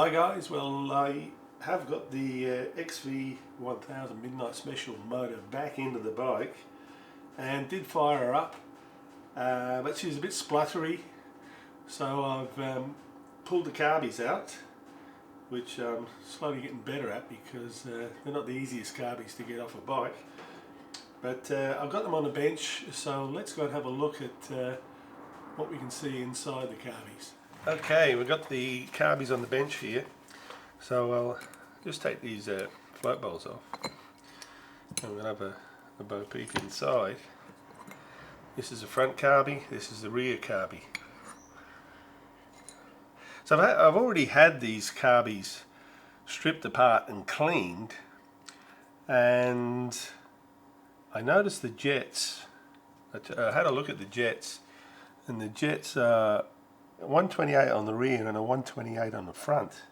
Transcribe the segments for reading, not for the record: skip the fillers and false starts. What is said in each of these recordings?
Hi guys, well I have got the XV1000 Midnight Special motor back into the bike and did fire her up, but she was a bit spluttery, so I've pulled the carbies out, which I'm slowly getting better at because they're not the easiest carbies to get off a bike. But I've got them on the bench, so let's go and have a look at what we can see inside the carbies. Okay, we've got the carbies on the bench here, so I'll just take these float bowls off. I'm going to have a bow peek inside. This is the front carbie, this is the rear carbie. So I've already had these carbies stripped apart and cleaned, and I noticed the jets. I had a look at the jets, and the jets are 128 on the rear and a 128 on the front.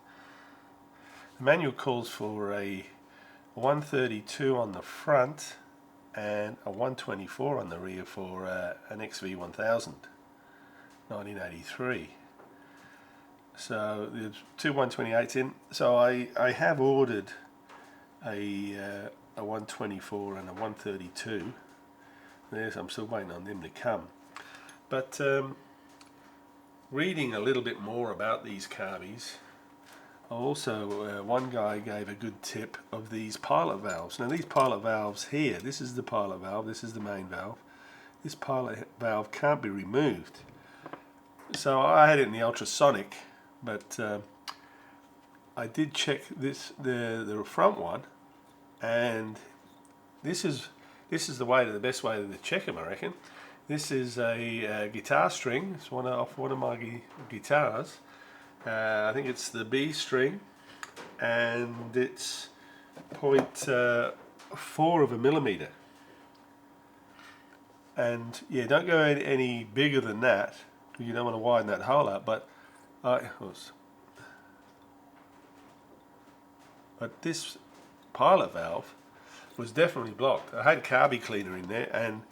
The manual calls for a 132 on the front and a 124 on the rear for an XV1000 1983. So there's two 128s in. So I have ordered a 124 and a 132. I'm still waiting on them to come. But reading a little bit more about these carbies, also one guy gave a good tip of these pilot valves. Now these pilot valves here, this is the pilot valve, this is the main valve. This pilot valve can't be removed. So I had it in the ultrasonic, but I did check the front one, and this is the best way to check them, I reckon. This is a guitar string. It's off one of my guitars. I think it's the B string, and it's 0.4 of a millimeter. And yeah, don't go any bigger than that. You don't want to widen that hole up. But this pilot valve was definitely blocked. I had carby cleaner in there, and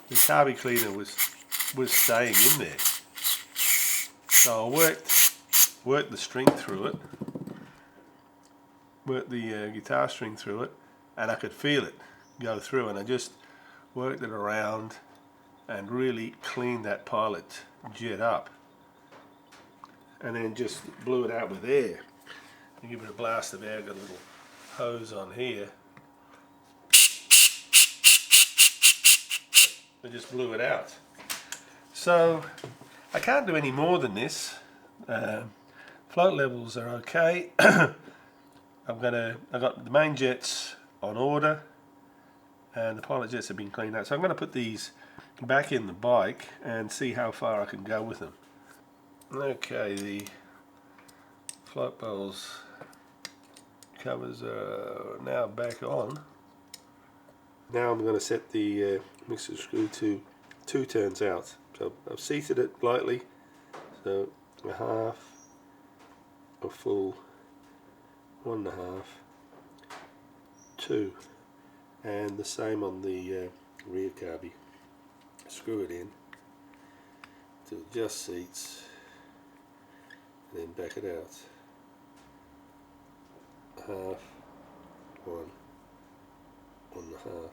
the carby cleaner was staying in there. So I worked the string through it, worked the guitar string through it, and I could feel it go through, and I just worked it around and really cleaned that pilot jet up, and then just blew it out with air and give it a blast of air. Got a little hose on here. I just blew it out. So I can't do any more than this. Float levels are okay. I got the main jets on order, and the pilot jets have been cleaned out. So I'm going to put these back in the bike and see how far I can go with them. Okay, the float bowls covers are now back on. Now I'm going to set the mixer screw to 2 turns out. So I've seated it lightly, so a half, a full, 1.5, 2, and the same on the rear carby. Screw it in to adjust seats, and then back it out. Half, 1, 1.5,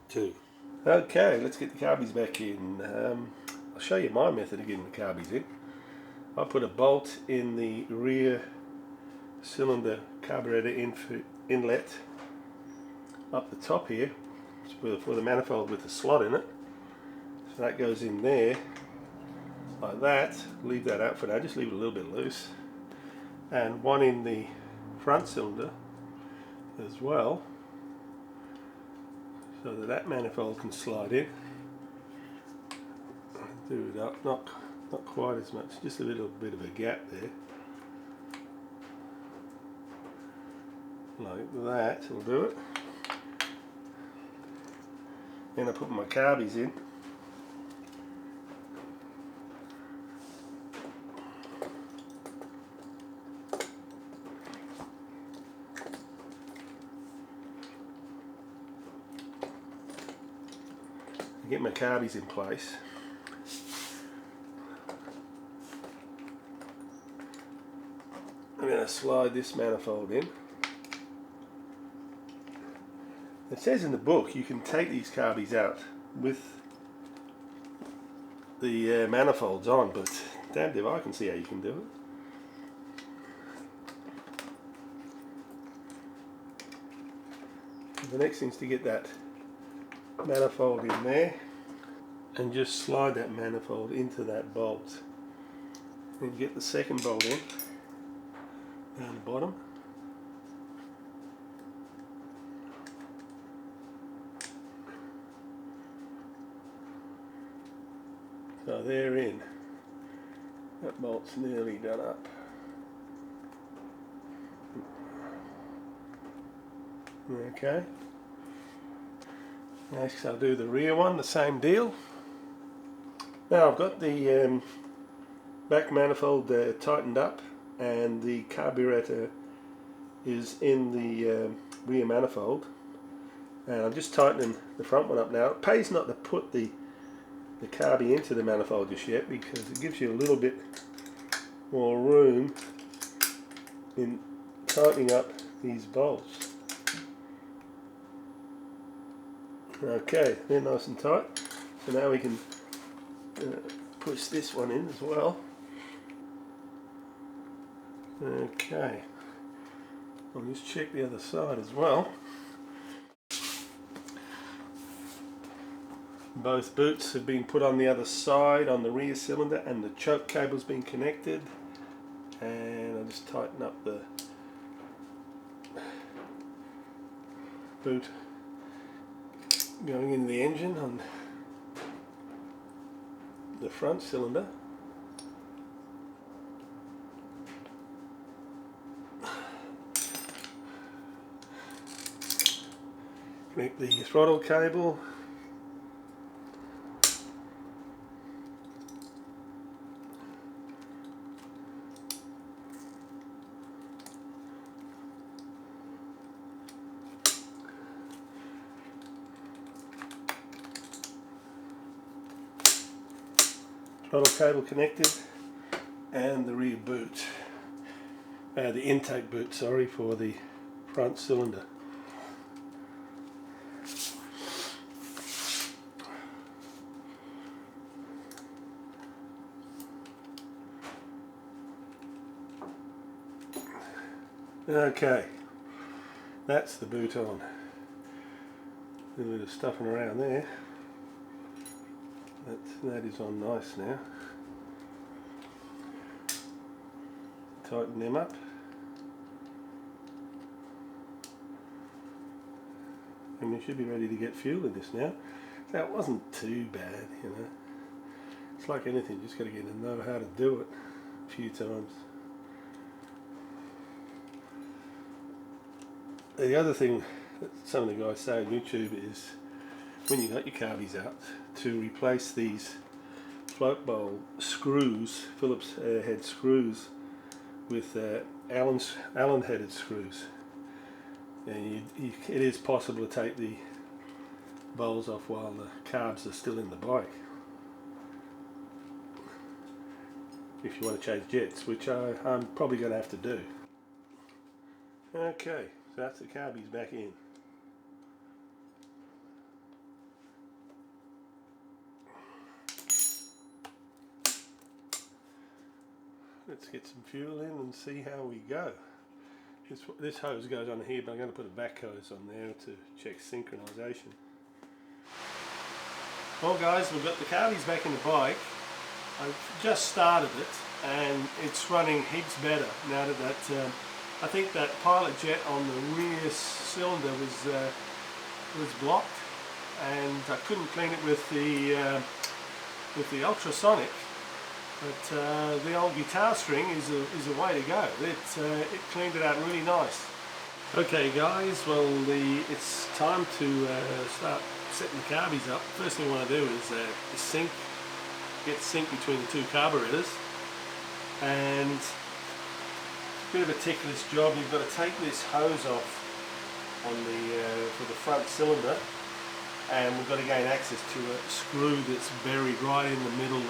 2. Okay, let's get the carbies back in. I'll show you my method of getting the carbies in. I put a bolt in the rear cylinder carburetor inlet up the top here for the manifold with the slot in it. So that goes in there like that. Leave that out for now, just leave it a little bit loose. And one in the front cylinder as well, so that manifold can slide in. Do it up, not quite as much, just a little bit of a gap there, like that will do it. Then I put my carbies in. Get my carbies in place. slide this manifold in. It says in the book you can take these carbies out with the manifolds on, but damned if I can see how you can do it. The next thing is to get that manifold in there and just slide that manifold into that bolt. Then get the second bolt in down the bottom. So they're in. That bolt's nearly done up. Okay. Next I'll do the rear one, the same deal. Now I've got the back manifold tightened up, and the carburetor is in the rear manifold, and I'm just tightening the front one up now. It pays not to put the carby into the manifold just yet, because it gives you a little bit more room in tightening up these bolts. Okay, they're nice and tight, so now we can push this one in as well. Okay, I'll just check the other side as well. Both boots have been put on the other side on the rear cylinder, and the choke cable's been connected, and I'll just tighten up the boot going into the engine on the front cylinder. Connect the throttle cable. Throttle cable connected, and the rear boot, the intake boot, sorry, for the front cylinder. Okay, that's the boot on. A little bit of stuffing around there. That is on nice now. Tighten them up. And we should be ready to get fuel in this now. That wasn't too bad, you know. It's like anything, you just got to get to know how to do it a few times. The other thing that some of the guys say on YouTube is, when you got your carbies out, to replace these float bowl screws, Phillips head screws, with Allen headed screws. And it is possible to take the bowls off while the carbs are still in the bike, if you want to change jets, which I'm probably going to have to do. Okay, so that's the carbies back in. Let's get some fuel in and see how we go. This hose goes on here, but I'm going to put a back hose on there to check synchronization. Well guys, we've got the carbies back in the bike. I've just started it and it's running heaps better now that I think that pilot jet on the rear cylinder was blocked, and I couldn't clean it with the ultrasonic. But the old guitar string is a way to go. It cleaned it out really nice. Okay guys, well it's time to start setting the carbies up. First thing I want to do is get sync between the two carburetors, and it's a bit of a ticklish job. You've got to take this hose off on for the front cylinder, and we've got to gain access to a screw that's buried right in the middle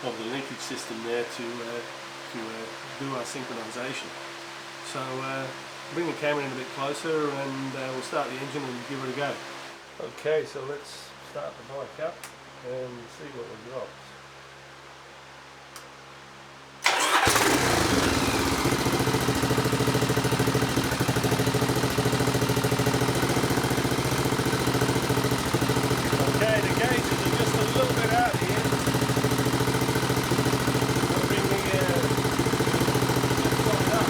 of the linkage system there to do our synchronization. So bring the camera in a bit closer and we'll start the engine and give it a go. Okay, so let's start the bike up and see what we've got. Okay, the gauges are just a little bit out here. I'll bring the lift up.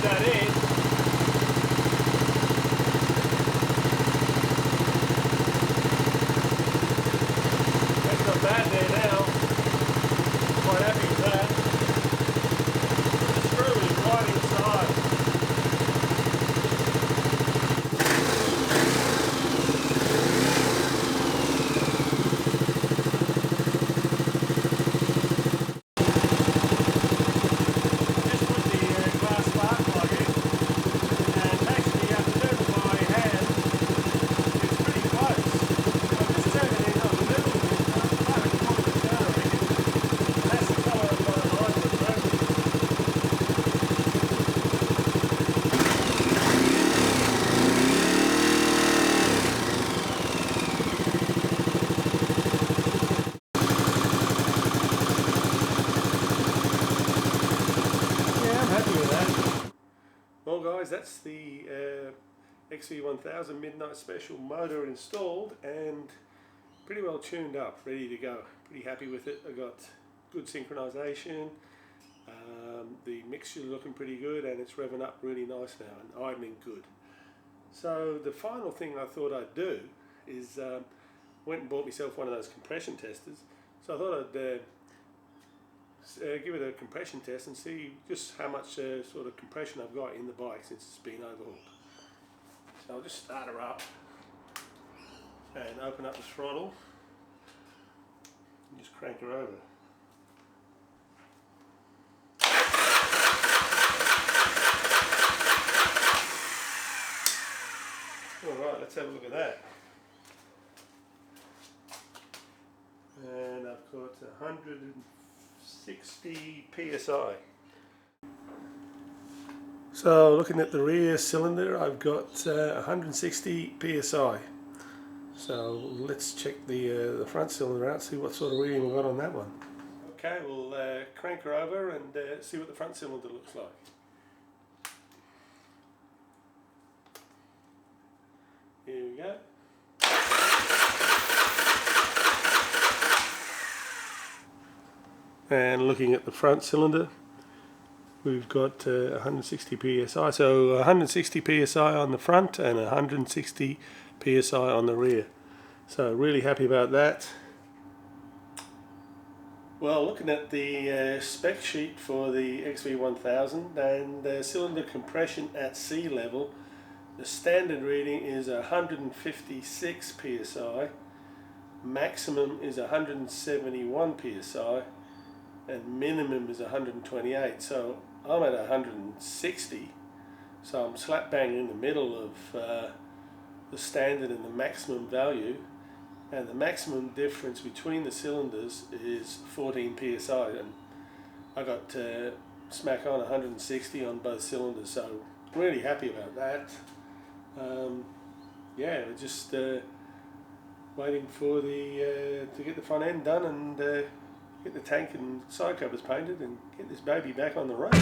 That in. That's not bad there now. Quite happy with that. The screw is right inside. Well guys, that's the XV1000 Midnight Special motor installed and pretty well tuned up, ready to go. Pretty happy with it. I got good synchronization, the mixture looking pretty good, and it's revving up really nice now and idling good. So the final thing I thought I'd do is went and bought myself one of those compression testers. So I thought I'd give it a compression test and see just how much sort of compression I've got in the bike since it's been overhauled. So I'll just start her up and open up the throttle and just crank her over. Alright, let's have a look at that. And I've got 160 psi. So looking at the rear cylinder, I've got 160 psi. So let's check the front cylinder out, see what sort of reading we've got on that one. Okay, we'll crank her over and see what the front cylinder looks like. Here we go. And looking at the front cylinder, we've got 160 psi, so 160 psi on the front and 160 psi on the rear. So really happy about that. Well, looking at the spec sheet for the XV1000 and the cylinder compression at sea level, the standard reading is 156 psi, maximum is 171 psi, and minimum is 128. So I'm at 160, so I'm slap bang in the middle of the standard and the maximum value, and the maximum difference between the cylinders is 14 psi, and I got smack on 160 on both cylinders, so really happy about that. Yeah, we're just waiting for the to get the front end done and get the tank and side covers painted and get this baby back on the road.